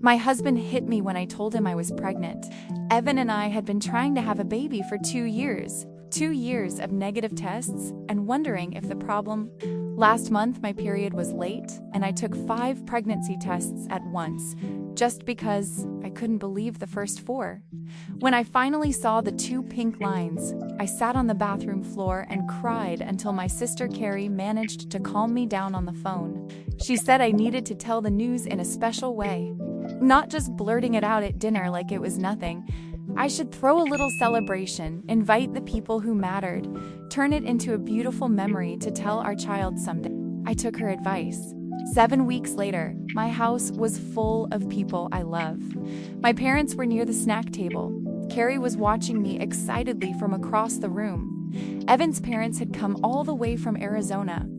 My husband hit me when I told him I was pregnant. Evan and I had been trying to have a baby for 2 years. 2 years of negative tests and wondering if the problem. Last month, my period was late, and I took 5 pregnancy tests at once, just because I couldn't believe the first 4. When I finally saw the 2 pink lines, I sat on the bathroom floor and cried until my sister Carrie managed to calm me down on the phone. She said I needed to tell the news in a special way, not just blurting it out at dinner like it was nothing. I should throw a little celebration, invite the people who mattered, turn it into a beautiful memory to tell our child someday. I took her advice. 7 weeks later, my house was full of people I love. My parents were near the snack table. Carrie was watching me excitedly from across the room. Evan's parents had come all the way from Arizona.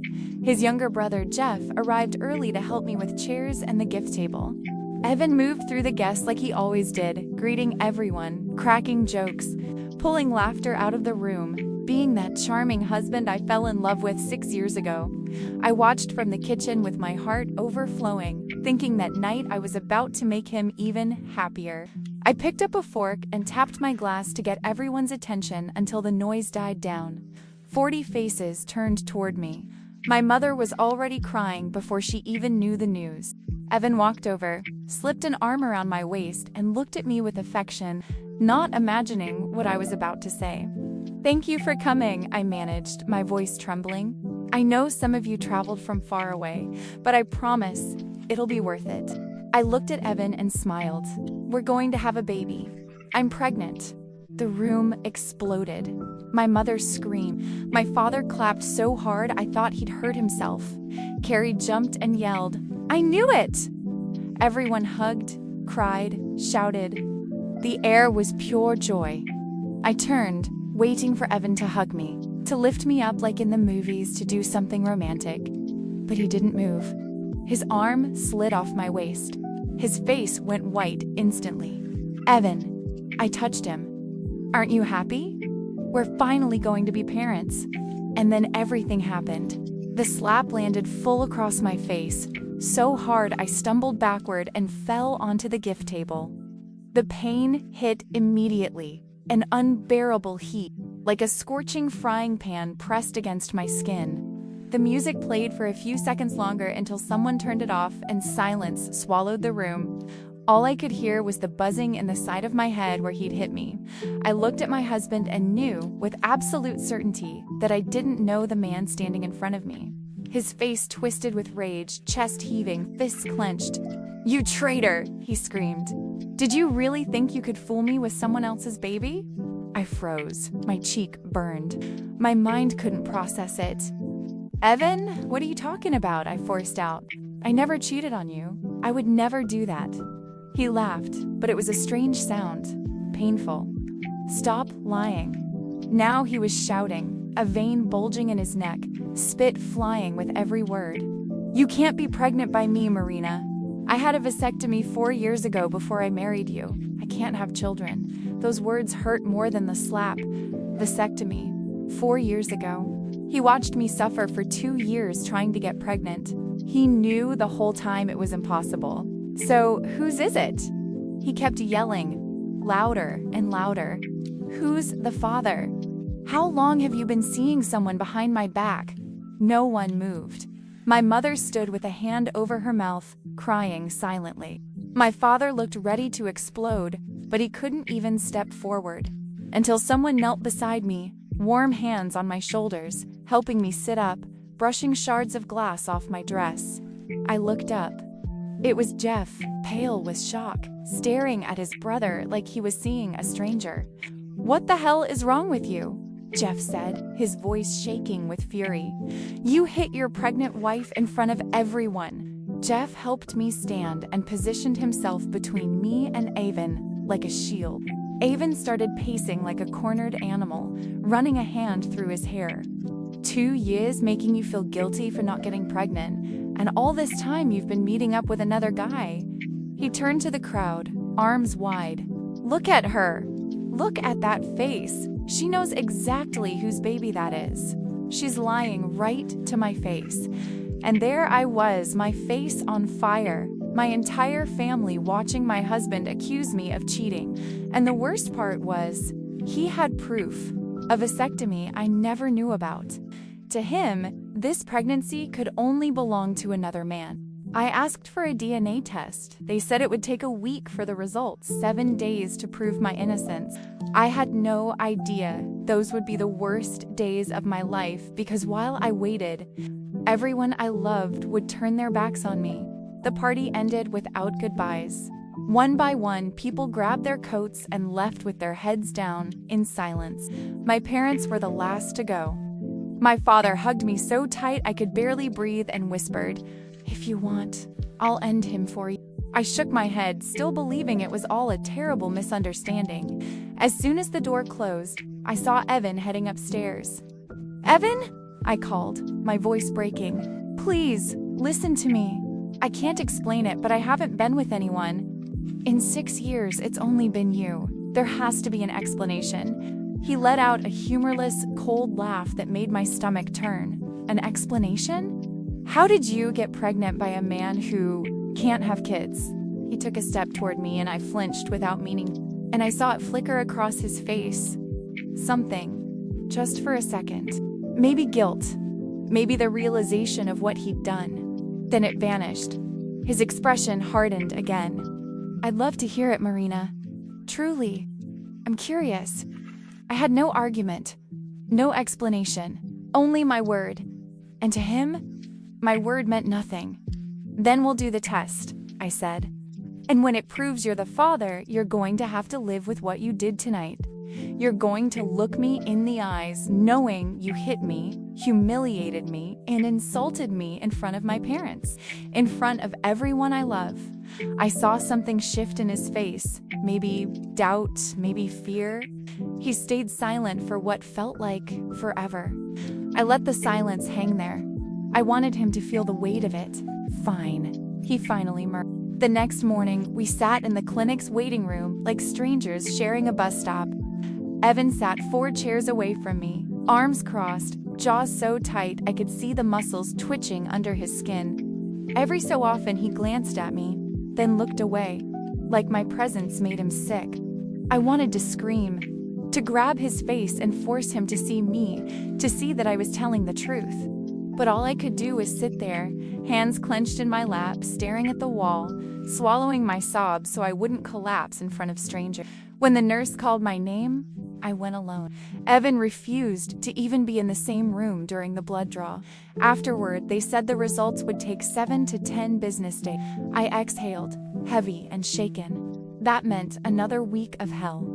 His younger brother, Jeff, arrived early to help me with chairs and the gift table. Evan moved through the guests like he always did, greeting everyone, cracking jokes, pulling laughter out of the room, being that charming husband I fell in love with 6 years ago. I watched from the kitchen with my heart overflowing, thinking that night I was about to make him even happier. I picked up a fork and tapped my glass to get everyone's attention until the noise died down. 40 faces turned toward me. My mother was already crying before she even knew the news. Evan walked over, slipped an arm around my waist, and looked at me with affection, not imagining what I was about to say. "Thank you for coming," I managed, my voice trembling. "I know some of you traveled from far away, but I promise it'll be worth it." I looked at Evan and smiled. "We're going to have a baby. I'm pregnant." The room exploded. My mother screamed. My father clapped so hard I thought he'd hurt himself. Carrie jumped and yelled, "I knew it!" Everyone hugged, cried, shouted. The air was pure joy. I turned, waiting for Evan to hug me, to lift me up like in the movies, to do something romantic. But he didn't move. His arm slid off my waist. His face went white instantly. "Evan," I touched him. "Aren't you happy? We're finally going to be parents." And then everything happened. The slap landed full across my face, so hard I stumbled backward and fell onto the gift table. The pain hit immediately, an unbearable heat, like a scorching frying pan pressed against my skin. The music played for a few seconds longer until someone turned it off and silence swallowed the room. All I could hear was the buzzing in the side of my head where he'd hit me. I looked at my husband and knew, with absolute certainty, that I didn't know the man standing in front of me. His face twisted with rage, chest heaving, fists clenched. "You traitor!" he screamed. "Did you really think you could fool me with someone else's baby?" I froze. My cheek burned. My mind couldn't process it. "Evan, what are you talking about?" I forced out. "I never cheated on you. I would never do that." He laughed, but it was a strange sound, painful. "Stop lying." Now he was shouting, a vein bulging in his neck, spit flying with every word. "You can't be pregnant by me, Marina. I had a vasectomy 4 years ago before I married you. I can't have children." Those words hurt more than the slap. Vasectomy. 4 years ago. He watched me suffer for 2 years trying to get pregnant. He knew the whole time it was impossible. "So, whose is it?" He kept yelling, louder and louder. "Who's the father? How long have you been seeing someone behind my back?" No one moved. My mother stood with a hand over her mouth, crying silently. My father looked ready to explode, but he couldn't even step forward. Until someone knelt beside me, warm hands on my shoulders, helping me sit up, brushing shards of glass off my dress. I looked up. It was Jeff, pale with shock, staring at his brother like he was seeing a stranger. "What the hell is wrong with you?" Jeff said, his voice shaking with fury. "You hit your pregnant wife in front of everyone." Jeff helped me stand and positioned himself between me and Avon like a shield. Avon started pacing like a cornered animal, running a hand through his hair. 2 years making you feel guilty for not getting pregnant, and all this time you've been meeting up with another guy. He turned to the crowd, arms wide. "Look at her. Look at that face. She knows exactly whose baby that is. She's lying right to my face." And there I was, my face on fire, My entire family watching my husband accuse me of cheating. And the worst part was, he had proof. A vasectomy I never knew about. To him, this pregnancy could only belong to another man. I asked for a DNA test. They said it would take a week for the results, 7 days to prove my innocence. I had no idea those would be the worst days of my life because while I waited, everyone I loved would turn their backs on me. The party ended without goodbyes. One by one, people grabbed their coats and left with their heads down, in silence. My parents were the last to go. My father hugged me so tight I could barely breathe and whispered, "If you want, I'll end him for you." I shook my head, still believing it was all a terrible misunderstanding. As soon as the door closed, I saw Evan heading upstairs. "Evan?" I called, my voice breaking. "Please, listen to me. I can't explain it, but I haven't been with anyone. In 6 years, it's only been you. There has to be an explanation." He let out a humorless, cold laugh that made my stomach turn. An explanation? "How did you get pregnant by a man who can't have kids?" He took a step toward me and I flinched without meaning, and I saw it flicker across his face. Something, just for a second. Maybe guilt. Maybe the realization of what he'd done. Then it vanished. His expression hardened again. "I'd love to hear it, Marina. Truly. I'm curious." I had no argument, no explanation, only my word. And to him, my word meant nothing. "Then we'll do the test," I said. "And when it proves you're the father, you're going to have to live with what you did tonight. You're going to look me in the eyes knowing you hit me, humiliated me, and insulted me in front of my parents, in front of everyone I love." I saw something shift in his face, maybe doubt, maybe fear. He stayed silent for what felt like forever. I let the silence hang there. I wanted him to feel the weight of it. "Fine," he finally murmured. The next morning, we sat in the clinic's waiting room like strangers sharing a bus stop. Evan sat 4 chairs away from me, arms crossed, jaws so tight I could see the muscles twitching under his skin. Every so often he glanced at me, then looked away, like my presence made him sick. I wanted to scream, to grab his face and force him to see me, to see that I was telling the truth. But all I could do was sit there, hands clenched in my lap, staring at the wall, swallowing my sobs so I wouldn't collapse in front of strangers. When the nurse called my name, I went alone. Evan refused to even be in the same room during the blood draw. Afterward, they said the results would take 7 to 10 business days. I exhaled, heavy and shaken. That meant another week of hell.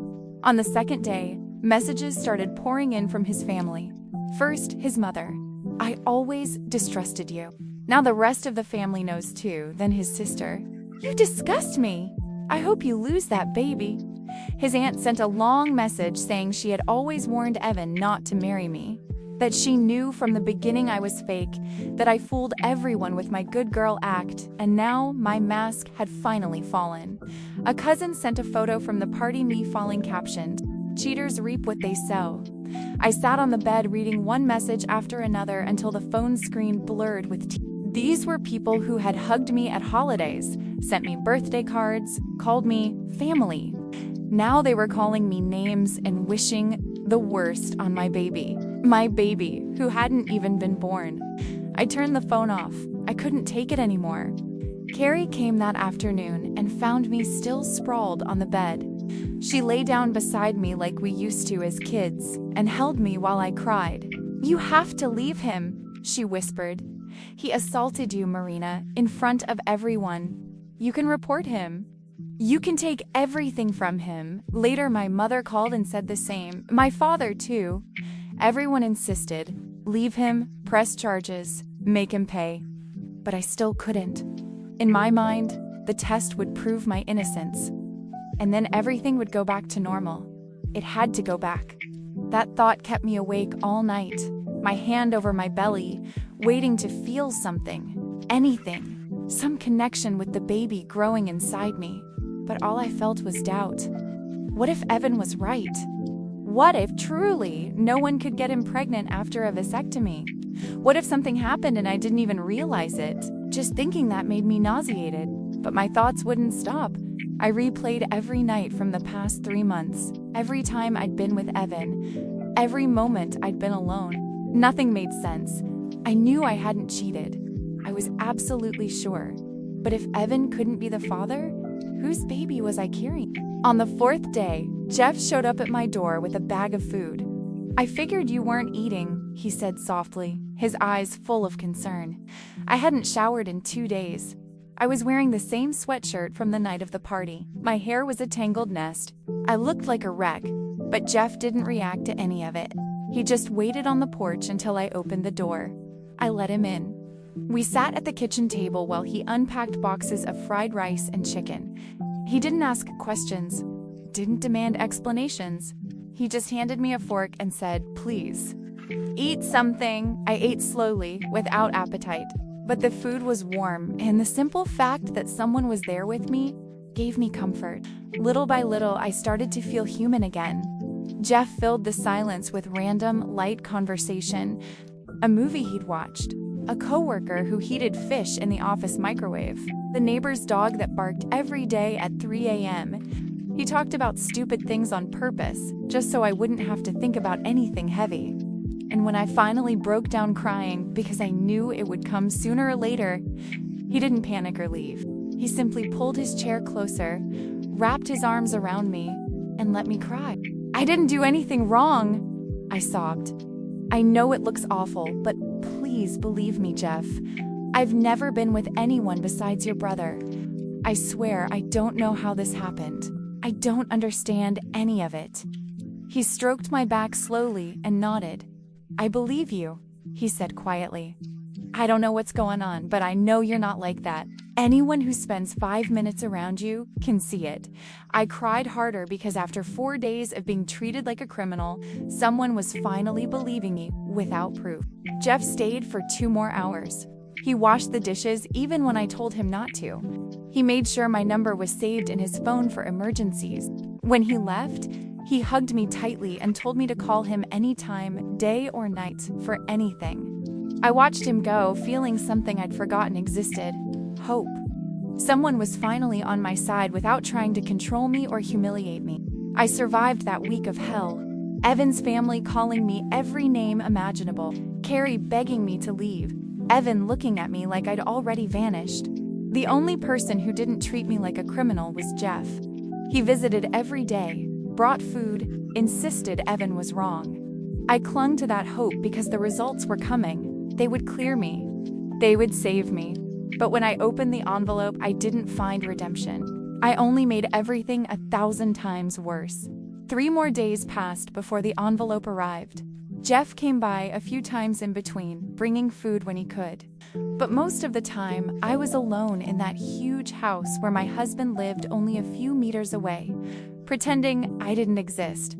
On the second day, messages started pouring in from his family. First, his mother. "I always distrusted you." Now the rest of the family knows too, then his sister. "You disgust me. I hope you lose that baby." His aunt sent a long message saying she had always warned Evan not to marry me, that she knew from the beginning I was fake, that I fooled everyone with my good girl act, and now my mask had finally fallen. A cousin sent a photo from the party, me falling, captioned, "Cheaters reap what they sow." I sat on the bed reading one message after another until the phone screen blurred with tears. These were people who had hugged me at holidays, sent me birthday cards, called me family. Now they were calling me names and wishing the worst on my baby who hadn't even been born. I turned the phone off. I couldn't take it anymore. Carrie came that afternoon and found me still sprawled on the bed. She lay down beside me like we used to as kids and held me while I cried. "You have to leave him," she whispered. "He assaulted you, Marina, in front of everyone. You can report him. You can take everything from him." Later, my mother called and said the same. My father, too. Everyone insisted. Leave him, press charges, make him pay. But I still couldn't. In my mind, the test would prove my innocence. And then everything would go back to normal. It had to go back. That thought kept me awake all night, my hand over my belly, waiting to feel something, anything, some connection with the baby growing inside me. But all I felt was doubt. What if Evan was right? What if truly no one could get him pregnant after a vasectomy? What if something happened and I didn't even realize it? Just thinking that made me nauseated, but my thoughts wouldn't stop. I replayed every night from the past 3 months, every time I'd been with Evan, every moment I'd been alone. Nothing made sense. I knew I hadn't cheated. I was absolutely sure. But if Evan couldn't be the father, whose baby was I carrying? On the 4th day, Jeff showed up at my door with a bag of food. "I figured you weren't eating," he said softly, his eyes full of concern. I hadn't showered in 2 days. I was wearing the same sweatshirt from the night of the party. My hair was a tangled nest. I looked like a wreck, but Jeff didn't react to any of it. He just waited on the porch until I opened the door. I let him in. We sat at the kitchen table while he unpacked boxes of fried rice and chicken. He didn't ask questions, didn't demand explanations. He just handed me a fork and said, "Please, eat something." I ate slowly, without appetite. But the food was warm, and the simple fact that someone was there with me gave me comfort. Little by little, I started to feel human again. Jeff filled the silence with random, light conversation, a movie he'd watched, a coworker who heated fish in the office microwave, the neighbor's dog that barked every day at 3 a.m. He talked about stupid things on purpose, just so I wouldn't have to think about anything heavy. And when I finally broke down crying because I knew it would come sooner or later, he didn't panic or leave. He simply pulled his chair closer, wrapped his arms around me, and let me cry. "I didn't do anything wrong," I sobbed. "I know it looks awful, but please believe me, Jeff. I've never been with anyone besides your brother. I swear I don't know how this happened. I don't understand any of it." He stroked my back slowly and nodded. "I believe you," he said quietly. "I don't know what's going on, but I know you're not like that. Anyone who spends 5 minutes around you can see it." I cried harder because after 4 days of being treated like a criminal, someone was finally believing me without proof. Jeff stayed for 2 more hours. He washed the dishes even when I told him not to. He made sure my number was saved in his phone for emergencies. When he left, he hugged me tightly and told me to call him anytime, day or night, for anything. I watched him go, feeling something I'd forgotten existed: hope. Someone was finally on my side without trying to control me or humiliate me. I survived that week of hell. Evan's family calling me every name imaginable, Carrie begging me to leave, Evan looking at me like I'd already vanished. The only person who didn't treat me like a criminal was Jeff. He visited every day, brought food, insisted Evan was wrong. I clung to that hope because the results were coming. They would clear me. They would save me. But when I opened the envelope, I didn't find redemption. I only made everything 1,000 times worse. 3 more days passed before the envelope arrived. Jeff came by a few times in between, bringing food when he could. But most of the time, I was alone in that huge house where my husband lived only a few meters away, pretending I didn't exist.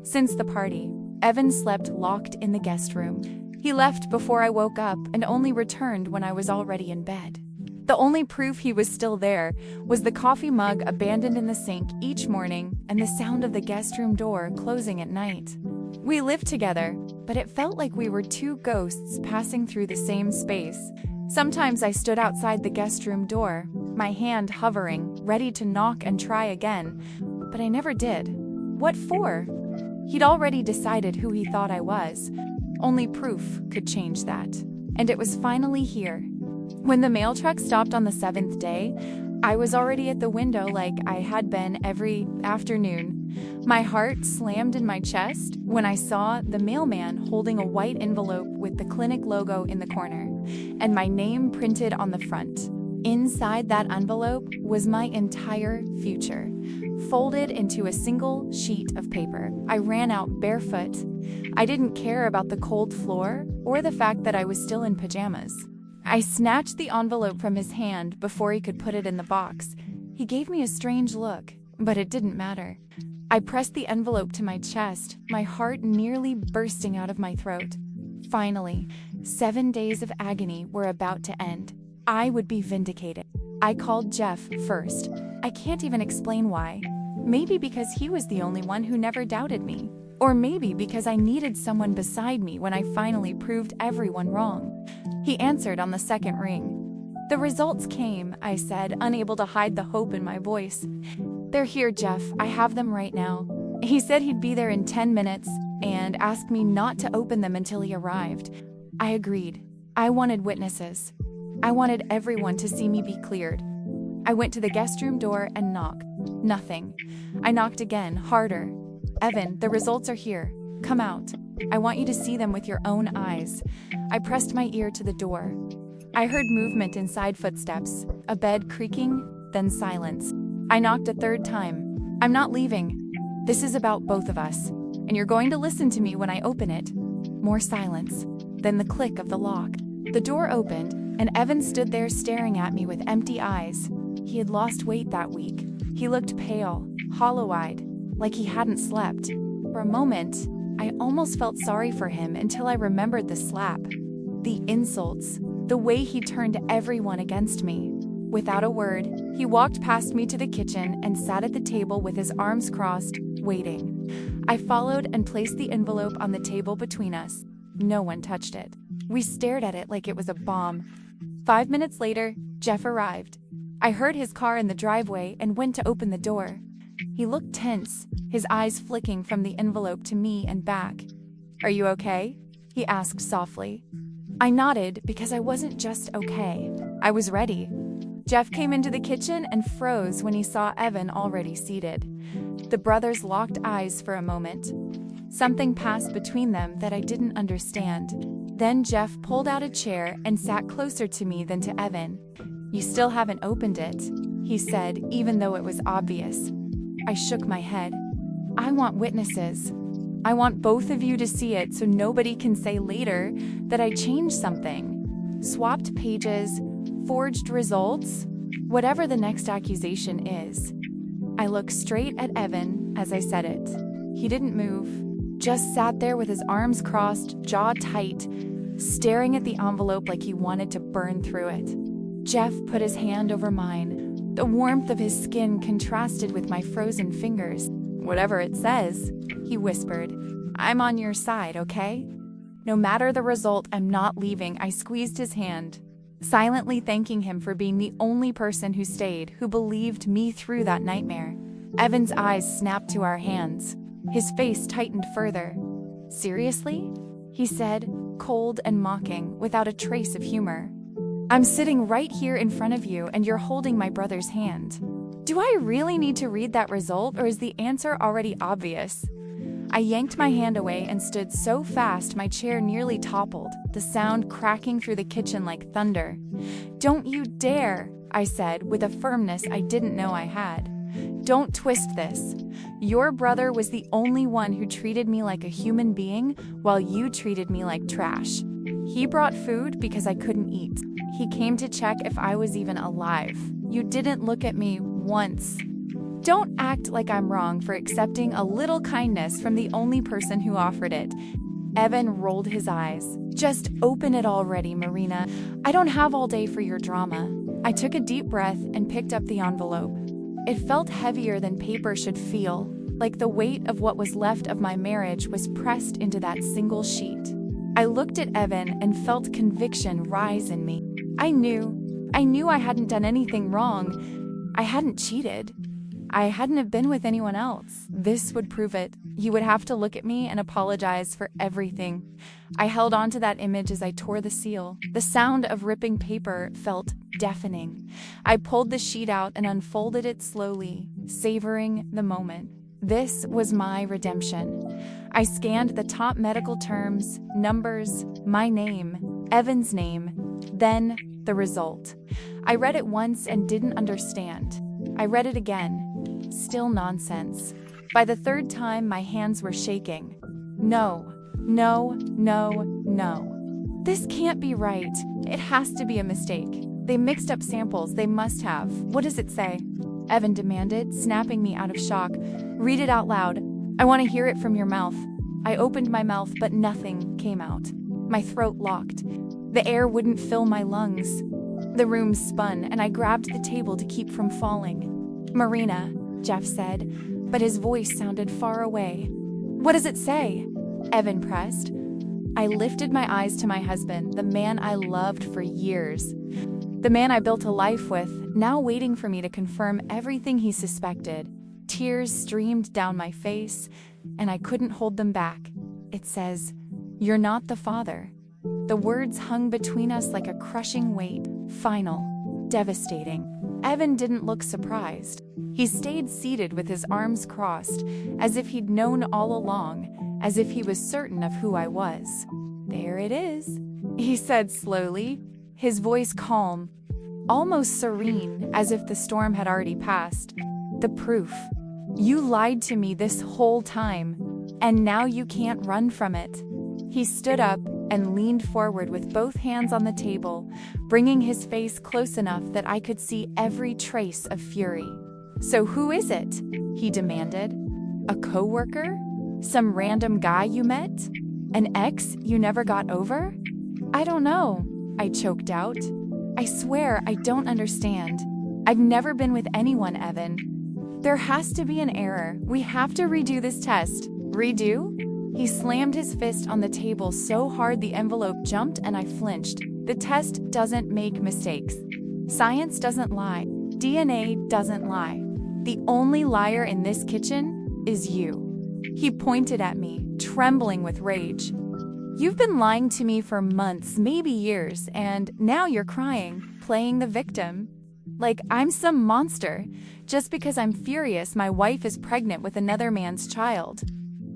Since the party, Evan slept locked in the guest room. He left before I woke up and only returned when I was already in bed. The only proof he was still there was the coffee mug abandoned in the sink each morning and the sound of the guest room door closing at night. We lived together, but it felt like we were 2 ghosts passing through the same space. Sometimes I stood outside the guest room door, my hand hovering, ready to knock and try again, but I never did. What for? He'd already decided who he thought I was. Only proof could change that. And it was finally here. When the mail truck stopped on the 7th day, I was already at the window like I had been every afternoon. My heart slammed in my chest when I saw the mailman holding a white envelope with the clinic logo in the corner, and my name printed on the front. Inside that envelope was my entire future, folded into a single sheet of paper. I ran out barefoot. I didn't care about the cold floor or the fact that I was still in pajamas. I snatched the envelope from his hand before he could put it in the box. He gave me a strange look, but it didn't matter. I pressed the envelope to my chest, my heart nearly bursting out of my throat. Finally, 7 days of agony were about to end. I would be vindicated. I called Jeff first. I can't even explain why. Maybe because he was the only one who never doubted me. Or maybe because I needed someone beside me when I finally proved everyone wrong. He answered on the second ring. The results came, I said, unable to hide the hope in my voice. They're here, Jeff. I have them right now. He said he'd be there in 10 minutes and asked me not to open them until he arrived. I agreed. I wanted witnesses. I wanted everyone to see me be cleared. I went to the guest room door and knocked. Nothing. I knocked again, harder. Evan, the results are here. Come out. I want you to see them with your own eyes. I pressed my ear to the door. I heard movement inside, footsteps, a bed creaking, then silence. I knocked a third time. I'm not leaving. This is about both of us, and you're going to listen to me when I open it. More silence, then the click of the lock. The door opened, and Evan stood there staring at me with empty eyes. He had lost weight that week. He looked pale, hollow-eyed, like he hadn't slept. For a moment, I almost felt sorry for him until I remembered the slap, the insults, the way he turned everyone against me. Without a word, he walked past me to the kitchen and sat at the table with his arms crossed, waiting. I followed and placed the envelope on the table between us. No one touched it. We stared at it like it was a bomb. 5 minutes later, Jeff arrived. I heard his car in the driveway and went to open the door. He looked tense, his eyes flicking from the envelope to me and back. "Are you okay?" he asked softly. I nodded because I wasn't just okay. I was ready. Jeff came into the kitchen and froze when he saw Evan already seated. The brothers locked eyes for a moment. Something passed between them that I didn't understand. Then Jeff pulled out a chair and sat closer to me than to Evan. "You still haven't opened it," he said, even though it was obvious. I shook my head. "I want witnesses. I want both of you to see it so nobody can say later that I changed something. Swapped pages, forged results, whatever the next accusation is." I looked straight at Evan as I said it. He didn't move, just sat there with his arms crossed, jaw tight, staring at the envelope like he wanted to burn through it. Jeff put his hand over mine. The warmth of his skin contrasted with my frozen fingers. "Whatever it says," he whispered, "I'm on your side, okay?" No matter the result, I'm not leaving. I squeezed his hand, silently thanking him for being the only person who stayed, who believed me through that nightmare. Evan's eyes snapped to our hands. His face tightened further. "Seriously?" he said, cold and mocking, without a trace of humor. "I'm sitting right here in front of you and you're holding my brother's hand. Do I really need to read that result, or is the answer already obvious?" I yanked my hand away and stood so fast my chair nearly toppled, the sound cracking through the kitchen like thunder. "Don't you dare," I said with a firmness I didn't know I had. "Don't twist this. Your brother was the only one who treated me like a human being while you treated me like trash. He brought food because I couldn't eat. He came to check if I was even alive. You didn't look at me once. Don't act like I'm wrong for accepting a little kindness from the only person who offered it." Evan rolled his eyes. "Just open it already, Marina. I don't have all day for your drama." I took a deep breath and picked up the envelope. It felt heavier than paper should feel, like the weight of what was left of my marriage was pressed into that single sheet. I looked at Evan and felt conviction rise in me. I knew I hadn't done anything wrong. I hadn't cheated. I hadn't have been with anyone else. This would prove it. He would have to look at me and apologize for everything. I held on to that image as I tore the seal. The sound of ripping paper felt deafening. I pulled the sheet out and unfolded it slowly, savoring the moment. This was my redemption. I scanned the top medical terms, numbers, my name, Evan's name, then the result. I read it once and didn't understand. I read it again. Still nonsense. By the third time, my hands were shaking. No. This can't be right. It has to be a mistake. They mixed up samples. They must have. What does it say? Evan demanded, snapping me out of shock. "Read it out loud. I want to hear it from your mouth." I opened my mouth, but nothing came out. My throat locked. The air wouldn't fill my lungs. The room spun, and I grabbed the table to keep from falling. "Marina," Jeff said, but his voice sounded far away. "What does it say?" Evan pressed. I lifted my eyes to my husband, the man I loved for years. The man I built a life with, now waiting for me to confirm everything he suspected. Tears streamed down my face, and I couldn't hold them back. It says, "You're not the father." The words hung between us like a crushing weight. Final. Devastating. Evan didn't look surprised. He stayed seated with his arms crossed, as if he'd known all along, as if he was certain of who I was. "There it is," he said slowly, his voice calm, almost serene, as if the storm had already passed. "The proof. You lied to me this whole time, and now you can't run from it." He stood up and leaned forward with both hands on the table, bringing his face close enough that I could see every trace of fury. "So who is it?" he demanded. "A coworker? Some random guy you met? An ex you never got over?" "I don't know," I choked out. "I swear I don't understand. I've never been with anyone, Evan. There has to be an error. We have to redo this test." "Redo?" He slammed his fist on the table so hard the envelope jumped and I flinched. "The test doesn't make mistakes. Science doesn't lie. DNA doesn't lie. The only liar in this kitchen is you." He pointed at me, trembling with rage. "You've been lying to me for months, maybe years, and now you're crying, playing the victim. Like I'm some monster, just because I'm furious my wife is pregnant with another man's child."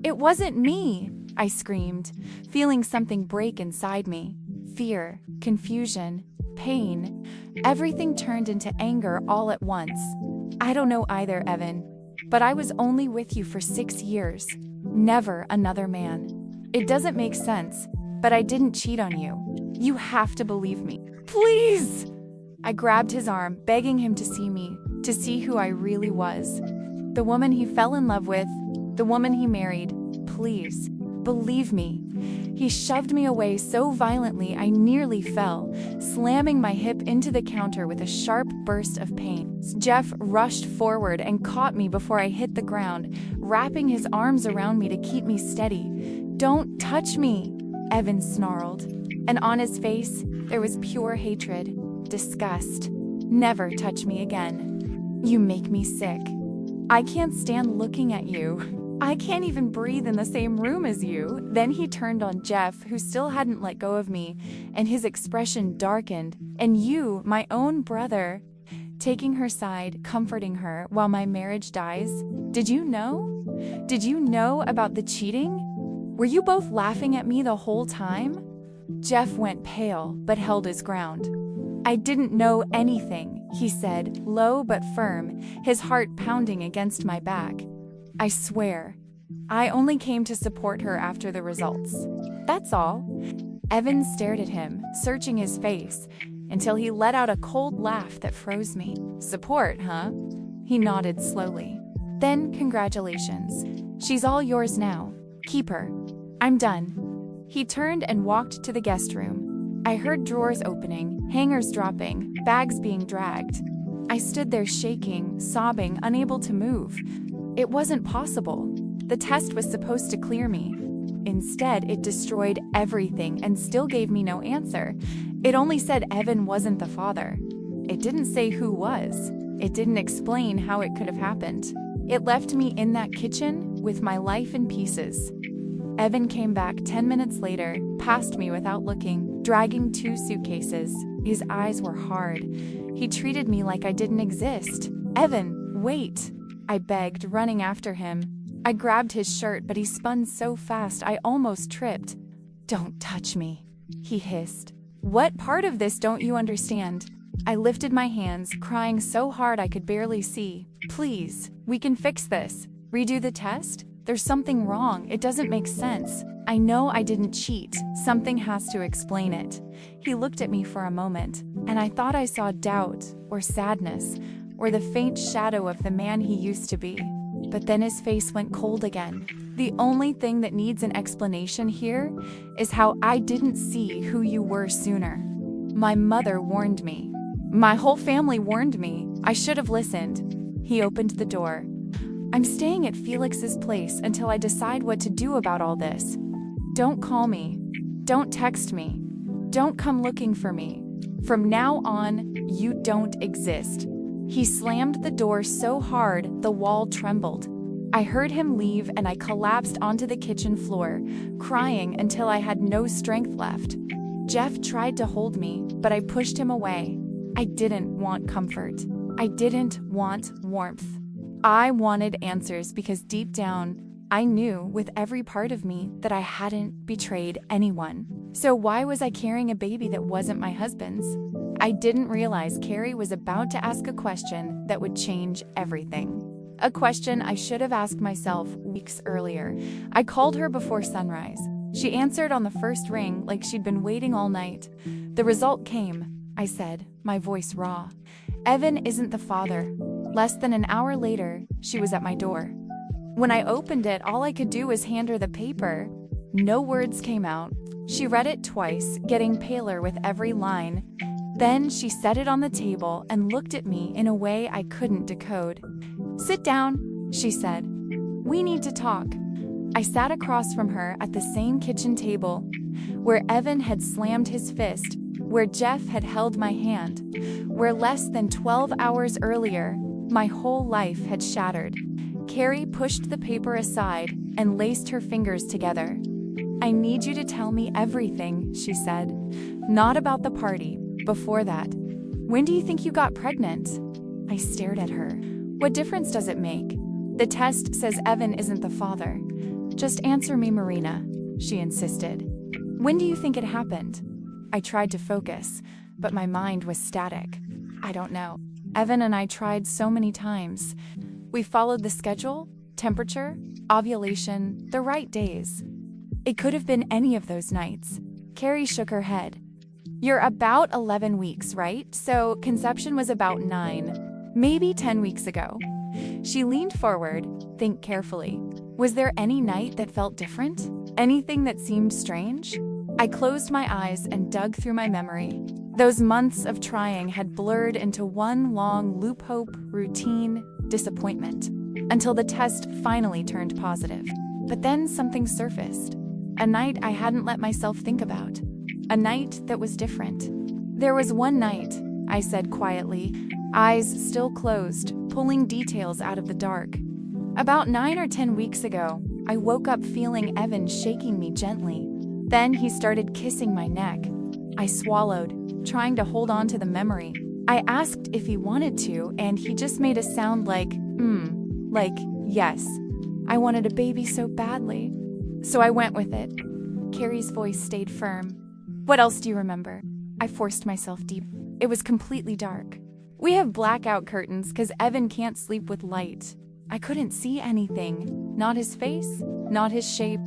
"It wasn't me," I screamed, feeling something break inside me. Fear, confusion, pain, everything turned into anger all at once. "I don't know either, Evan, but I was only with you for 6 years. Never another man. It doesn't make sense, but I didn't cheat on you. You have to believe me. Please!" I grabbed his arm, begging him to see me, to see who I really was. The woman he fell in love with, the woman he married. Please, believe me. He shoved me away so violently I nearly fell, slamming my hip into the counter with a sharp burst of pain. Jeff rushed forward and caught me before I hit the ground, wrapping his arms around me to keep me steady. "Don't touch me," Evan snarled, and on his face there was pure hatred, disgust. "Never touch me again. You make me sick. I can't stand looking at you. I can't even breathe in the same room as you." Then he turned on Jeff, who still hadn't let go of me, and his expression darkened. "And you, my own brother," taking her side, comforting her while my marriage dies. "Did you know? Did you know about the cheating? Were you both laughing at me the whole time?" Jeff went pale, but held his ground. "I didn't know anything," he said, low but firm, his heart pounding against my back. "I swear, I only came to support her after the results. That's all." Evan stared at him, searching his face, until he let out a cold laugh that froze me. "Support, huh?" He nodded slowly. "Then congratulations. She's all yours now. Keep her. I'm done." He turned and walked to the guest room. I heard drawers opening, hangers dropping, bags being dragged. I stood there shaking, sobbing, unable to move. It wasn't possible. The test was supposed to clear me. Instead, it destroyed everything and still gave me no answer. It only said Evan wasn't the father. It didn't say who was. It didn't explain how it could have happened. It left me in that kitchen with my life in pieces. Evan came back 10 minutes later, past me without looking, dragging 2 suitcases. His eyes were hard. He treated me like I didn't exist. "Evan, wait!" I begged, running after him. I grabbed his shirt, but he spun so fast I almost tripped. "Don't touch me," he hissed. "What part of this don't you understand?" I lifted my hands, crying so hard I could barely see. "Please, we can fix this. Redo the test? There's something wrong. It doesn't make sense. I know I didn't cheat. Something has to explain it." He looked at me for a moment, and I thought I saw doubt or sadness, or the faint shadow of the man he used to be. But then his face went cold again. "The only thing that needs an explanation here is how I didn't see who you were sooner. My mother warned me. My whole family warned me. I should have listened." He opened the door. "I'm staying at Felix's place until I decide what to do about all this. Don't call me. Don't text me. Don't come looking for me. From now on, you don't exist." He slammed the door so hard the wall trembled. I heard him leave and I collapsed onto the kitchen floor, crying until I had no strength left. Jeff tried to hold me, but I pushed him away. I didn't want comfort. I didn't want warmth. I wanted answers because deep down, I knew with every part of me that I hadn't betrayed anyone. So why was I carrying a baby that wasn't my husband's? I didn't realize Carrie was about to ask a question that would change everything. A question I should have asked myself weeks earlier. I called her before sunrise. She answered on the first ring like she'd been waiting all night. "The result came," I said, my voice raw. "Evan isn't the father." Less than an hour later, she was at my door. When I opened it, all I could do was hand her the paper. No words came out. She read it twice, getting paler with every line. Then she set it on the table and looked at me in a way I couldn't decode. "Sit down," she said. "We need to talk." I sat across from her at the same kitchen table, where Evan had slammed his fist, where Jeff had held my hand, where less than 12 hours earlier, my whole life had shattered. Carrie pushed the paper aside and laced her fingers together. "I need you to tell me everything," she said. "Not about the party, before that. When do you think you got pregnant?" I stared at her. "What difference does it make? The test says Evan isn't the father." "Just answer me, Marina," she insisted. "When do you think it happened?" I tried to focus, but my mind was static. "I don't know. Evan and I tried so many times. We followed the schedule, temperature, ovulation, the right days. It could have been any of those nights." Carrie shook her head. "You're about 11 weeks, right? So conception was about 9, maybe 10 weeks ago." She leaned forward, think carefully. "Was there any night that felt different? Anything that seemed strange?" I closed my eyes and dug through my memory. Those months of trying had blurred into one long loop: hope, routine, disappointment, until the test finally turned positive. But then something surfaced. A night I hadn't let myself think about. A night that was different. "There was one night," I said quietly, eyes still closed, pulling details out of the dark. "About 9 or 10 weeks ago, I woke up feeling Evan shaking me gently. Then he started kissing my neck. I swallowed, trying to hold on to the memory. I asked if he wanted to, and he just made a sound like, like, yes. I wanted a baby so badly. So I went with it." Carrie's voice stayed firm. "What else do you remember?" I forced myself deep. "It was completely dark. We have blackout curtains because Evan can't sleep with light. I couldn't see anything. Not his face, not his shape.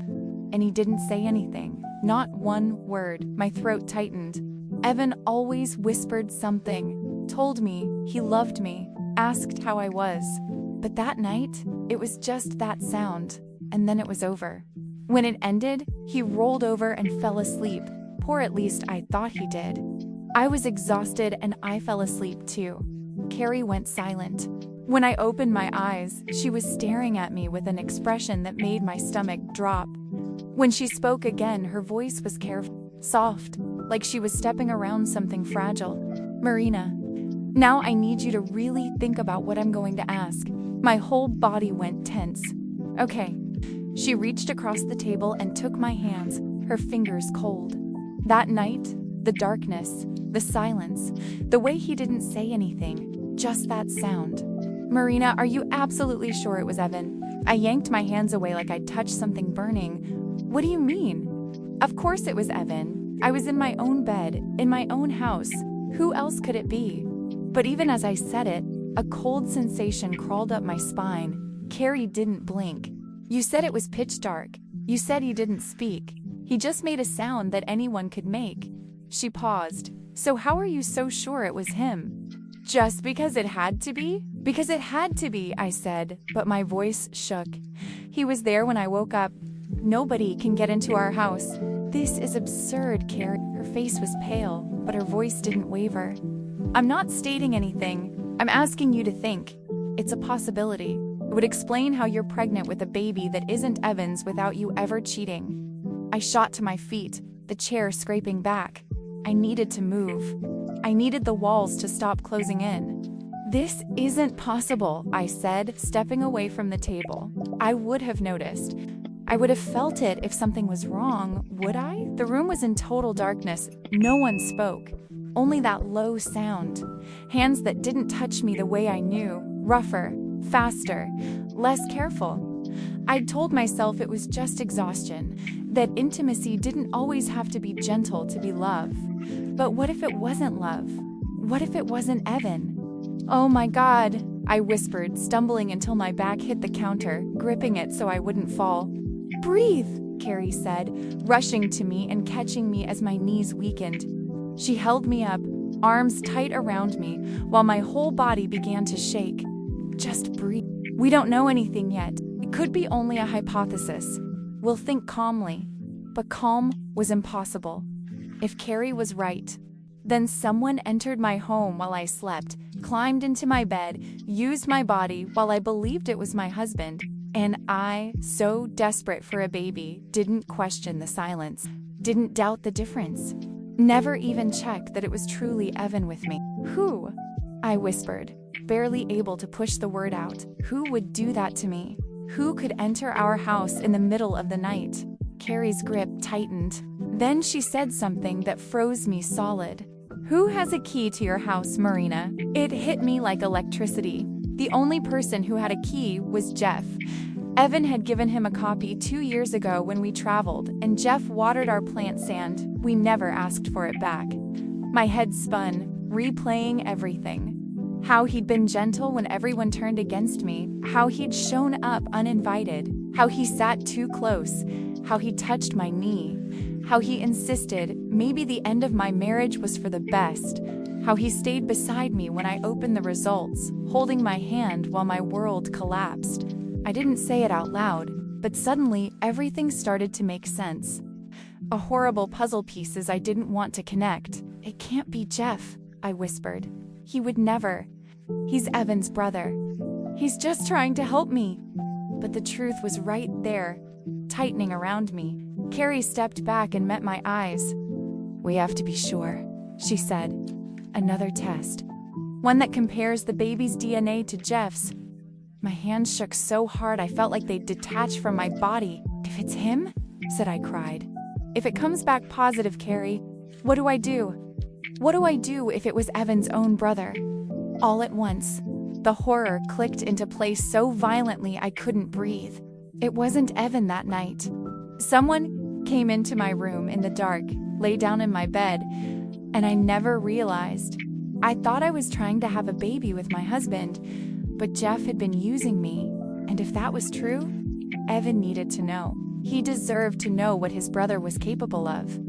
And he didn't say anything. Not one word." My throat tightened. Evan always whispered something, told me he loved me, asked how I was. But that night, it was just that sound, and then it was over. When it ended, he rolled over and fell asleep, or at least I thought he did. I was exhausted and I fell asleep too. Carrie went silent. When I opened my eyes, she was staring at me with an expression that made my stomach drop. When she spoke again, her voice was careful, soft, like she was stepping around something fragile. "Marina, now I need you to really think about what I'm going to ask." My whole body went tense. "Okay." She reached across the table and took my hands, her fingers cold. That night, the darkness, the silence, the way he didn't say anything, just that sound. "Marina, are you absolutely sure it was Evan?" I yanked my hands away like I'd touched something burning. "What do you mean?" "Of course it was Evan. I was in my own bed, in my own house. Who else could it be?" But even as I said it, a cold sensation crawled up my spine. Carrie didn't blink. "You said it was pitch dark. You said he didn't speak. He just made a sound that anyone could make." She paused. "So how are you so sure it was him?" "Just because it had to be?" "Because it had to be," I said, but my voice shook. "He was there when I woke up. Nobody can get into our house." "This is absurd, Carrie." Her face was pale, but her voice didn't waver. "I'm not stating anything. I'm asking you to think. It's a possibility. It would explain how you're pregnant with a baby that isn't Evan's without you ever cheating." I shot to my feet, the chair scraping back. I needed to move. I needed the walls to stop closing in. "This isn't possible," I said, stepping away from the table. I would have noticed. I would have felt it if something was wrong, would I? The room was in total darkness. No one spoke. Only that low sound. Hands that didn't touch me the way I knew. Rougher, faster, less careful. I'd told myself it was just exhaustion, that intimacy didn't always have to be gentle to be love. But what if it wasn't love? What if it wasn't Evan? "Oh my God," I whispered, stumbling until my back hit the counter, gripping it so I wouldn't fall. "Breathe," Carrie said, rushing to me and catching me as my knees weakened. She held me up, arms tight around me, while my whole body began to shake. "Just breathe. We don't know anything yet. It could be only a hypothesis. We'll think calmly." But calm was impossible. If Carrie was right, then someone entered my home while I slept, climbed into my bed, used my body while I believed it was my husband. And I, so desperate for a baby, didn't question the silence, didn't doubt the difference, never even checked that it was truly Evan with me. "Who?" I whispered, barely able to push the word out. Who would do that to me? Who could enter our house in the middle of the night? Carrie's grip tightened. Then she said something that froze me solid. "Who has a key to your house, Marina?" It hit me like electricity. The only person who had a key was Jeff. Evan had given him a copy 2 years ago when we traveled, and Jeff watered our plant sand. We never asked for it back. My head spun, replaying everything. How he'd been gentle when everyone turned against me, how he'd shown up uninvited, how he sat too close, how he touched my knee, how he insisted maybe the end of my marriage was for the best, how he stayed beside me when I opened the results, holding my hand while my world collapsed. I didn't say it out loud, but suddenly everything started to make sense. A horrible puzzle pieces I didn't want to connect. "It can't be Jeff," I whispered. "He would never. He's Evan's brother. He's just trying to help me." But the truth was right there, tightening around me. Carrie stepped back and met my eyes. "We have to be sure," she said. "Another test. One that compares the baby's DNA to Jeff's." My hands shook so hard I felt like they'd detach from my body. "If it's him?" said I cried. "If it comes back positive, Carrie, what do I do? What do I do if it was Evan's own brother?" All at once, the horror clicked into place so violently I couldn't breathe. It wasn't Evan that night. Someone came into my room in the dark, lay down in my bed, and I never realized. I thought I was trying to have a baby with my husband, but Jeff had been using me, and if that was true, Evan needed to know. He deserved to know what his brother was capable of.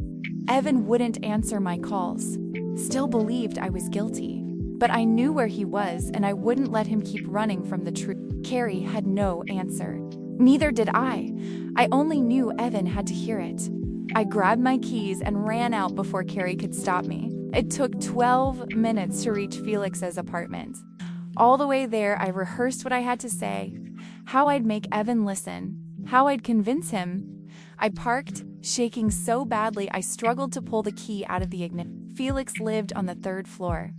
Evan wouldn't answer my calls, still believed I was guilty, but I knew where he was and I wouldn't let him keep running from the truth. Carrie had no answer. Neither did I. I only knew Evan had to hear it. I grabbed my keys and ran out before Carrie could stop me. It took 12 minutes to reach Felix's apartment. All the way there, I rehearsed what I had to say, how I'd make Evan listen, how I'd convince him. I parked, shaking so badly I struggled to pull the key out of the ignition. Felix lived on the 3rd floor.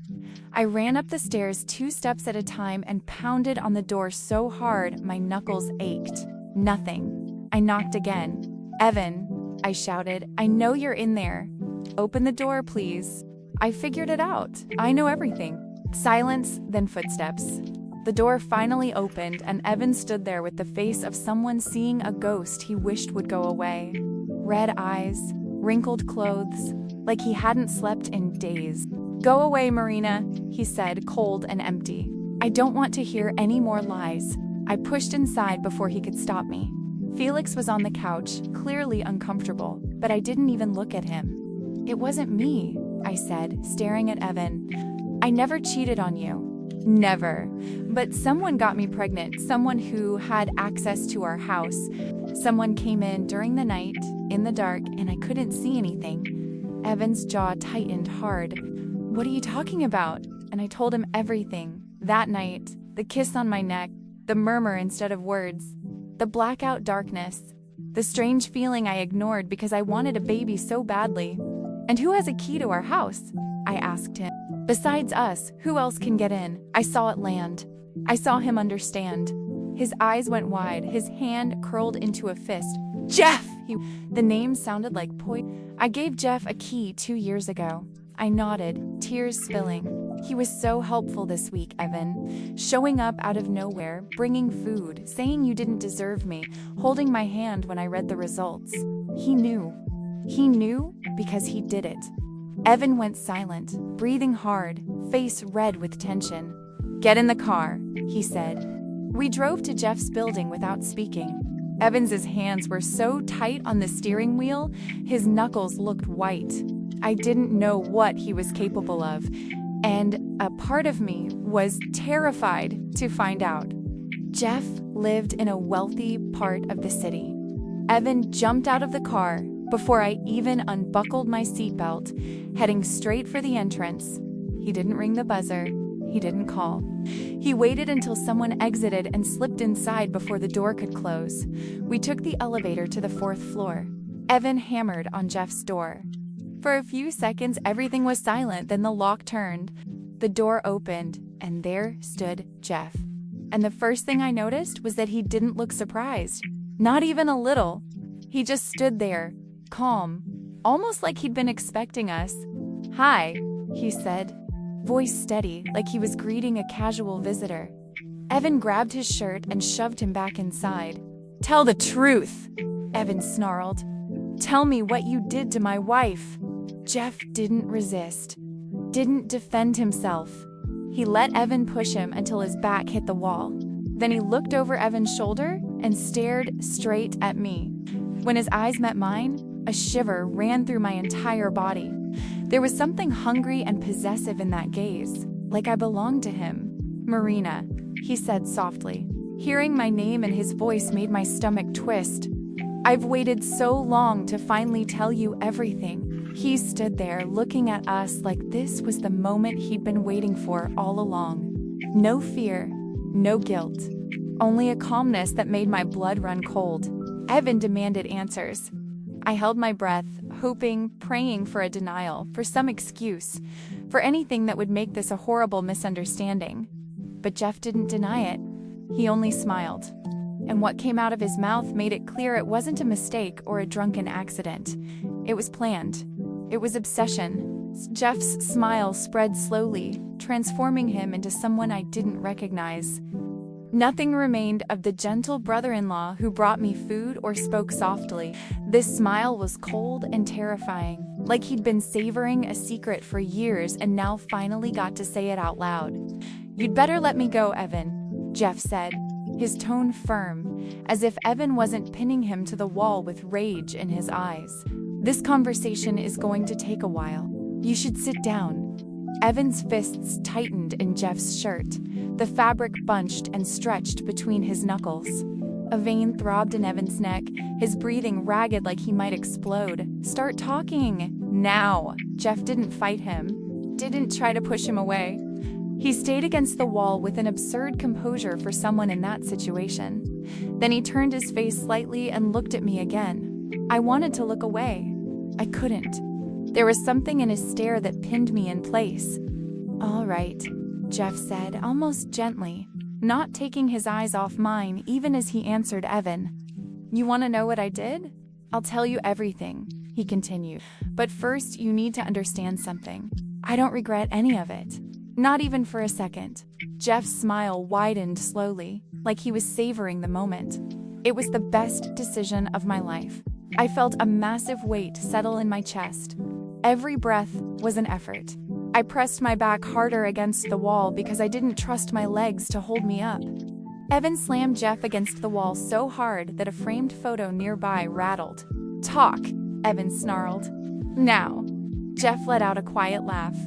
I ran up the stairs 2 steps at a time and pounded on the door so hard my knuckles ached. Nothing. I knocked again. "Evan," I shouted, "I know you're in there. Open the door, please. I figured it out. I know everything." Silence, then footsteps. The door finally opened and Evan stood there with the face of someone seeing a ghost he wished would go away. Red eyes, wrinkled clothes, like he hadn't slept in days. "Go away, Marina," he said, cold and empty. "I don't want to hear any more lies." I pushed inside before he could stop me. Felix was on the couch, clearly uncomfortable, but I didn't even look at him. "It wasn't me," I said, staring at Evan. "I never cheated on you. Never. But someone got me pregnant, someone who had access to our house. Someone came in during the night, in the dark, and I couldn't see anything." Evan's jaw tightened hard. "What are you talking about?" And I told him everything. That night, the kiss on my neck, the murmur instead of words, the blackout darkness, the strange feeling I ignored because I wanted a baby so badly. "And who has a key to our house?" I asked him. Besides us, who else can get in? I saw it land. I saw him understand. His eyes went wide, his hand curled into a fist. Jeff! The name sounded like poison. I gave Jeff a key 2 years ago. I nodded, tears spilling. He was so helpful this week, Evan. Showing up out of nowhere, bringing food, saying you didn't deserve me, holding my hand when I read the results. He knew. He knew because he did it. Evan went silent, breathing hard, face red with tension. Get in the car, he said. We drove to Jeff's building without speaking. Evans's hands were so tight on the steering wheel, his knuckles looked white. I didn't know what he was capable of, and a part of me was terrified to find out. Jeff lived in a wealthy part of the city. Evan jumped out of the car before I even unbuckled my seatbelt, heading straight for the entrance. He didn't ring the buzzer. He didn't call. He waited until someone exited and slipped inside before the door could close. We took the elevator to the 4th floor. Evan hammered on Jeff's door. For a few seconds, everything was silent, then the lock turned. The door opened, and there stood Jeff. And the first thing I noticed was that he didn't look surprised. Not even a little. He just stood there, calm, almost like he'd been expecting us. Hi, he said, voice steady, like he was greeting a casual visitor. Evan grabbed his shirt and shoved him back inside. Tell the truth, Evan snarled. Tell me what you did to my wife. Jeff didn't resist, didn't defend himself. He let Evan push him until his back hit the wall. Then he looked over Evan's shoulder and stared straight at me. When his eyes met mine, a shiver ran through my entire body. There was something hungry and possessive in that gaze, like I belonged to him. Marina, he said softly. Hearing my name and his voice made my stomach twist. I've waited so long to finally tell you everything. He stood there looking at us like this was the moment he'd been waiting for all along. No fear, no guilt, only a calmness that made my blood run cold. Evan demanded answers. I held my breath, hoping, praying for a denial, for some excuse, for anything that would make this a horrible misunderstanding. But Jeff didn't deny it. He only smiled. And what came out of his mouth made it clear it wasn't a mistake or a drunken accident. It was planned. It was obsession. Jeff's smile spread slowly, transforming him into someone I didn't recognize. Nothing remained of the gentle brother-in-law who brought me food or spoke softly. This smile was cold and terrifying, like he'd been savoring a secret for years and now finally got to say it out loud. You'd better let me go, Evan, Jeff said, his tone firm, as if Evan wasn't pinning him to the wall with rage in his eyes. This conversation is going to take a while. You should sit down. Evan's fists tightened in Jeff's shirt. The fabric bunched and stretched between his knuckles. A vein throbbed in Evan's neck, his breathing ragged like he might explode. Start talking. Now. Jeff didn't fight him, didn't try to push him away. He stayed against the wall with an absurd composure for someone in that situation. Then he turned his face slightly and looked at me again. I wanted to look away. I couldn't. There was something in his stare that pinned me in place. All right, Jeff said, almost gently, not taking his eyes off mine even as he answered Evan. You want to know what I did? I'll tell you everything, he continued. But first, you need to understand something. I don't regret any of it. Not even for a second. Jeff's smile widened slowly, like he was savoring the moment. It was the best decision of my life. I felt a massive weight settle in my chest. Every breath was an effort. I pressed my back harder against the wall because I didn't trust my legs to hold me up. Evan slammed Jeff against the wall so hard that a framed photo nearby rattled. Talk, Evan snarled. Now. Jeff let out a quiet laugh.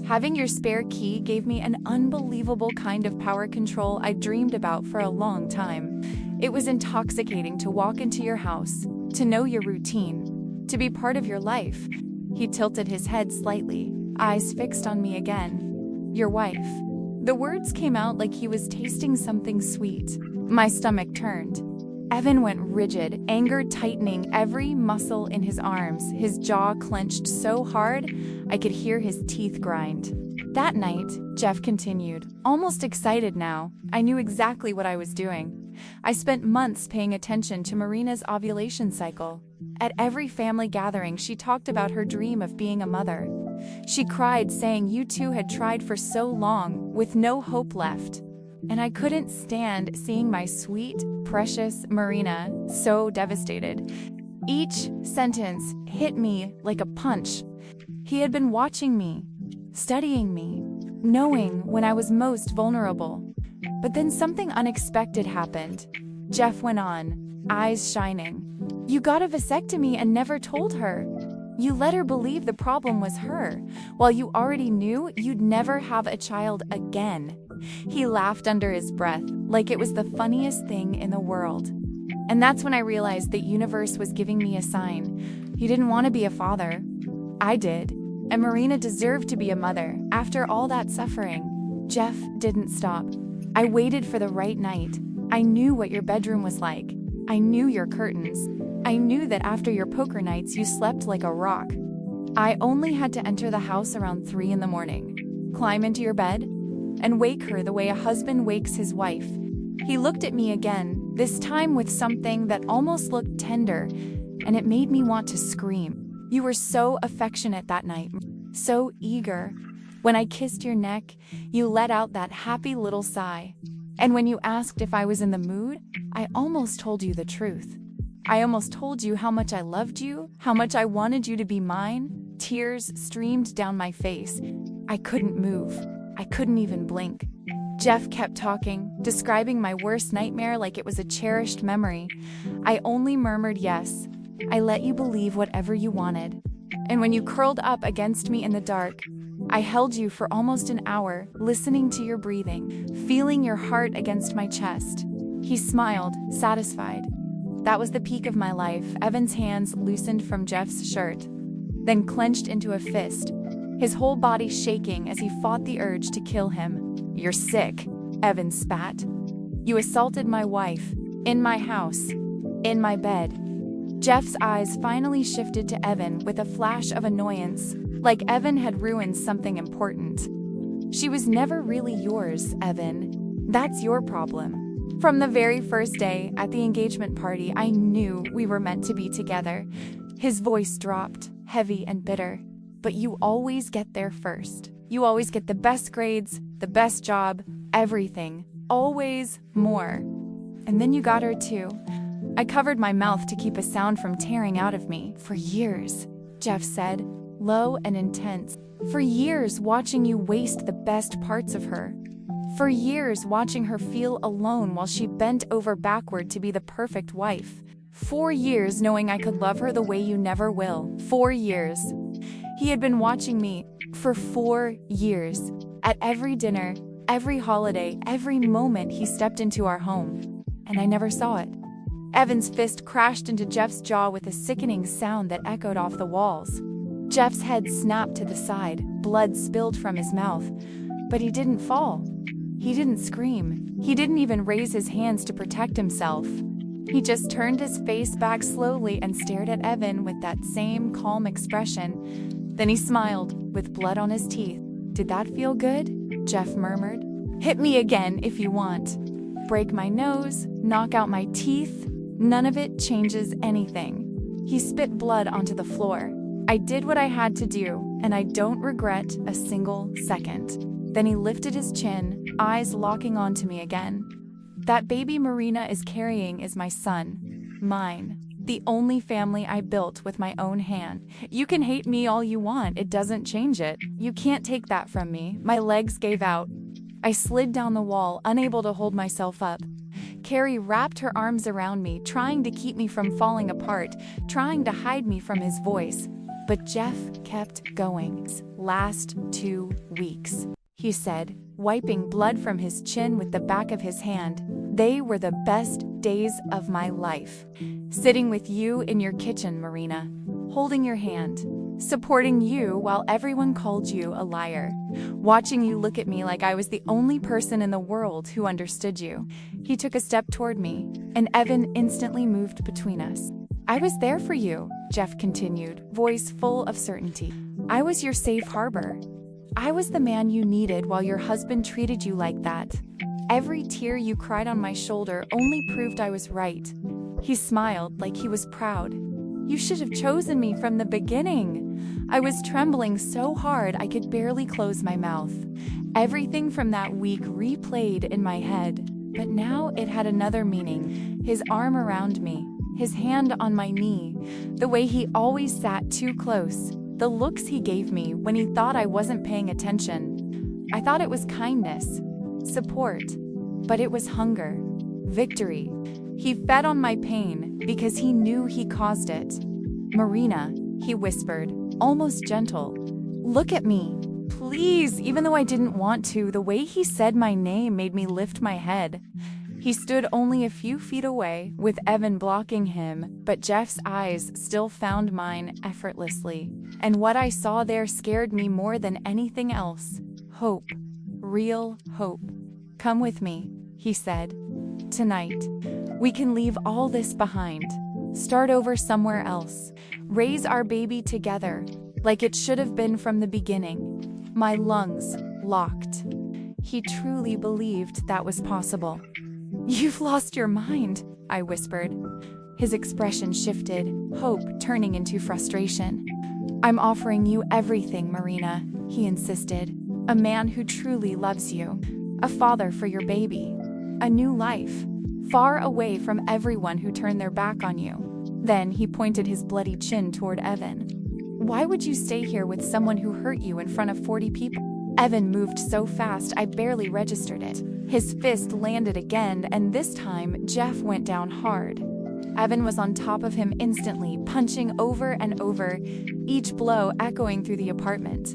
Having your spare key gave me an unbelievable kind of power control I dreamed about for a long time. It was intoxicating to walk into your house, to know your routine, to be part of your life. He tilted his head slightly, eyes fixed on me again. Your wife. The words came out like he was tasting something sweet. My stomach turned. Evan went rigid, anger tightening every muscle in his arms, his jaw clenched so hard I could hear his teeth grind. That night, Jeff continued, almost excited now. I knew exactly what I was doing. I spent months paying attention to Marina's ovulation cycle. At every family gathering, she talked about her dream of being a mother. She cried, saying you two had tried for so long, with no hope left. And I couldn't stand seeing my sweet, precious Marina so devastated. Each sentence hit me like a punch. He had been watching me, studying me, knowing when I was most vulnerable. But then something unexpected happened. Jeff went on, eyes shining. You got a vasectomy and never told her. You let her believe the problem was her, while you already knew you'd never have a child again. He laughed under his breath, like it was the funniest thing in the world. And that's when I realized the universe was giving me a sign. You didn't want to be a father. I did. And Marina deserved to be a mother after all that suffering. Jeff didn't stop. I waited for the right night. I knew what your bedroom was like. I knew your curtains. I knew that after your poker nights you slept like a rock. I only had to enter the house around 3 in the morning, climb into your bed, and wake her the way a husband wakes his wife. He looked at me again, this time with something that almost looked tender, and it made me want to scream. You were so affectionate that night, so eager. When I kissed your neck, you let out that happy little sigh. And when you asked if I was in the mood, I almost told you the truth. I almost told you how much I loved you, how much I wanted you to be mine. Tears streamed down my face. I couldn't move. I couldn't even blink. Jeff kept talking, describing my worst nightmare like it was a cherished memory. I only murmured yes. I let you believe whatever you wanted. And when you curled up against me in the dark, I held you for almost an hour, listening to your breathing, feeling your heart against my chest. He smiled, satisfied. That was the peak of my life. Evan's hands loosened from Jeff's shirt, then clenched into a fist, his whole body shaking as he fought the urge to kill him. You're sick, Evan spat. You assaulted my wife, in my house, in my bed. Jeff's eyes finally shifted to Evan with a flash of annoyance, like Evan had ruined something important. She was never really yours, Evan. That's your problem. From the very first day at the engagement party, I knew we were meant to be together. His voice dropped, heavy and bitter. But you always get there first. You always get the best grades, the best job, everything. Always more. And then you got her too. I covered my mouth to keep a sound from tearing out of me. For years, Jeff said, low and intense. For years watching you waste the best parts of her. For years watching her feel alone while she bent over backward to be the perfect wife. 4 years knowing I could love her the way you never will. 4 years. He had been watching me for 4 years. At every dinner, every holiday, every moment he stepped into our home. And I never saw it. Evan's fist crashed into Jeff's jaw with a sickening sound that echoed off the walls. Jeff's head snapped to the side, blood spilled from his mouth. But he didn't fall. He didn't scream. He didn't even raise his hands to protect himself. He just turned his face back slowly and stared at Evan with that same calm expression. Then he smiled, with blood on his teeth. Did that feel good? Jeff murmured. Hit me again if you want. Break my nose, knock out my teeth. None of it changes anything. He spit blood onto the floor. I did what I had to do, and I don't regret a single second. Then he lifted his chin, eyes locking onto me again. That baby Marina is carrying is my son. Mine. The only family I built with my own hand. You can hate me all you want, it doesn't change it. You can't take that from me. My legs gave out. I slid down the wall, unable to hold myself up. Carrie wrapped her arms around me, trying to keep me from falling apart, trying to hide me from his voice. But Jeff kept going. Last 2 weeks. He said, wiping blood from his chin with the back of his hand. They were the best days of my life. Sitting with you in your kitchen, Marina, holding your hand, supporting you while everyone called you a liar, watching you look at me like I was the only person in the world who understood you. He took a step toward me, and Evan instantly moved between us. I was there for you, Jeff continued, voice full of certainty. I was your safe harbor. I was the man you needed while your husband treated you like that. Every tear you cried on my shoulder only proved I was right." He smiled like he was proud. "You should have chosen me from the beginning." I was trembling so hard I could barely close my mouth. Everything from that week replayed in my head, but now it had another meaning. His arm around me, his hand on my knee, the way he always sat too close, the looks he gave me when he thought I wasn't paying attention. I thought it was kindness, support, but it was hunger, victory. He fed on my pain because he knew he caused it. "Marina," he whispered, almost gentle. "Look at me. Please," even though I didn't want to, the way he said my name made me lift my head. He stood only a few feet away, with Evan blocking him, but Jeff's eyes still found mine effortlessly. And what I saw there scared me more than anything else. Hope. Real hope. "Come with me," he said. "Tonight. We can leave all this behind. Start over somewhere else. Raise our baby together, like it should have been from the beginning." My lungs locked. He truly believed that was possible. "You've lost your mind," I whispered. His expression shifted, hope turning into frustration. "I'm offering you everything, Marina," he insisted. "A man who truly loves you. A father for your baby. A new life. Far away from everyone who turned their back on you." Then he pointed his bloody chin toward Evan. "Why would you stay here with someone who hurt you in front of 40 people? Evan moved so fast I barely registered it. His fist landed again, and this time Jeff went down hard. Evan was on top of him instantly, punching over and over, each blow echoing through the apartment.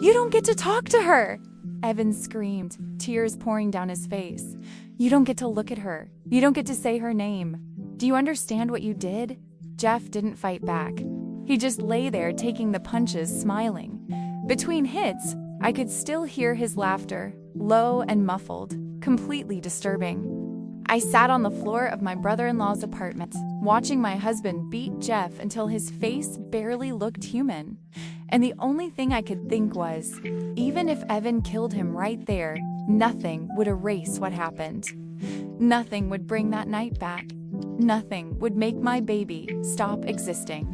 "You don't get to talk to her!" Evan screamed, tears pouring down his face. "You don't get to look at her. You don't get to say her name. Do you understand what you did?" Jeff didn't fight back. He just lay there taking the punches, smiling. Between hits, I could still hear his laughter, low and muffled, completely disturbing. I sat on the floor of my brother-in-law's apartment, watching my husband beat Jeff until his face barely looked human. And the only thing I could think was, even if Evan killed him right there, nothing would erase what happened. Nothing would bring that night back. Nothing would make my baby stop existing.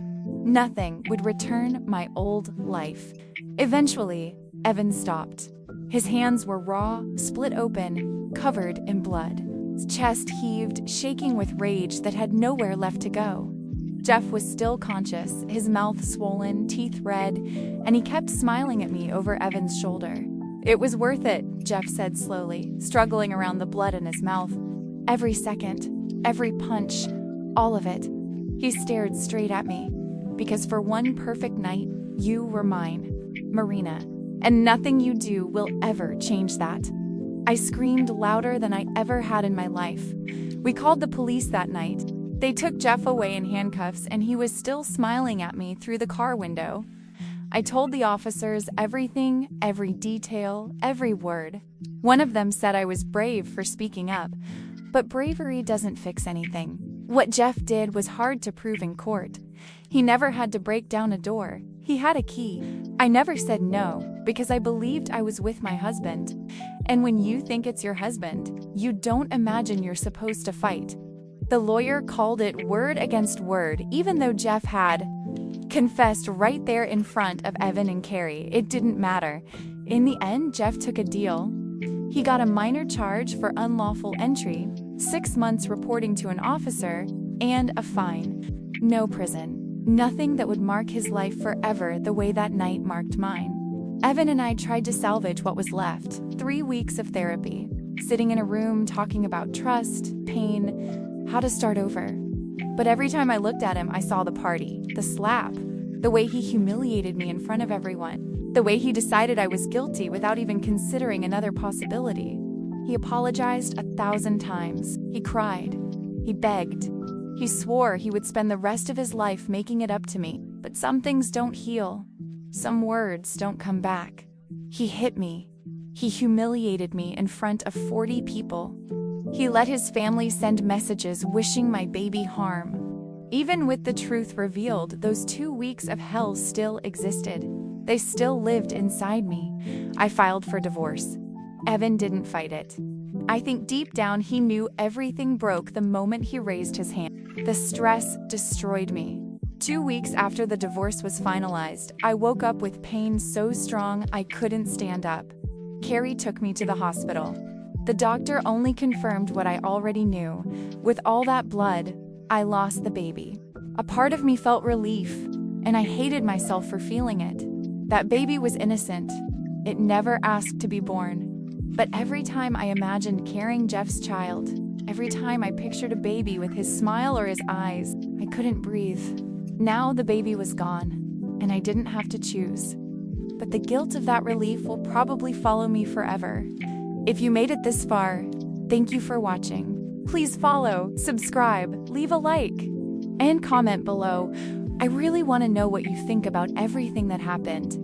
Nothing would return my old life. Eventually, Evan stopped. His hands were raw, split open, covered in blood. His chest heaved, shaking with rage that had nowhere left to go. Jeff was still conscious, his mouth swollen, teeth red, and he kept smiling at me over Evan's shoulder. "It was worth it," Jeff said slowly, struggling around the blood in his mouth. "Every second, every punch, all of it." He stared straight at me. "Because for one perfect night, you were mine, Marina, and nothing you do will ever change that." I screamed louder than I ever had in my life. We called the police that night. They took Jeff away in handcuffs, and he was still smiling at me through the car window. I told the officers everything, every detail, every word. One of them said I was brave for speaking up, but bravery doesn't fix anything. What Jeff did was hard to prove in court. He never had to break down a door. He had a key. I never said no, because I believed I was with my husband. And when you think it's your husband, you don't imagine you're supposed to fight. The lawyer called it word against word, even though Jeff had confessed right there in front of Evan and Carrie. It didn't matter. In the end, Jeff took a deal. He got a minor charge for unlawful entry, 6 months reporting to an officer, and a fine. No prison. Nothing that would mark his life forever the way that night marked mine. Evan and I tried to salvage what was left. 3 weeks of therapy. Sitting in a room talking about trust, pain, how to start over. But every time I looked at him, I saw the party, the slap, the way he humiliated me in front of everyone, the way he decided I was guilty without even considering another possibility. He apologized 1,000 times. He cried. He begged. He swore he would spend the rest of his life making it up to me. But some things don't heal. Some words don't come back. He hit me. He humiliated me in front of 40 people. He let his family send messages wishing my baby harm. Even with the truth revealed, those 2 weeks of hell still existed. They still lived inside me. I filed for divorce. Evan didn't fight it. I think deep down he knew everything broke the moment he raised his hand. The stress destroyed me. 2 weeks after the divorce was finalized, I woke up with pain so strong I couldn't stand up. Carrie took me to the hospital. The doctor only confirmed what I already knew. With all that blood, I lost the baby. A part of me felt relief, and I hated myself for feeling it. That baby was innocent. It never asked to be born. But every time I imagined carrying Jeff's child, every time I pictured a baby with his smile or his eyes, I couldn't breathe. Now the baby was gone, and I didn't have to choose. But the guilt of that relief will probably follow me forever. If you made it this far, thank you for watching. Please follow, subscribe, leave a like, and comment below. I really want to know what you think about everything that happened.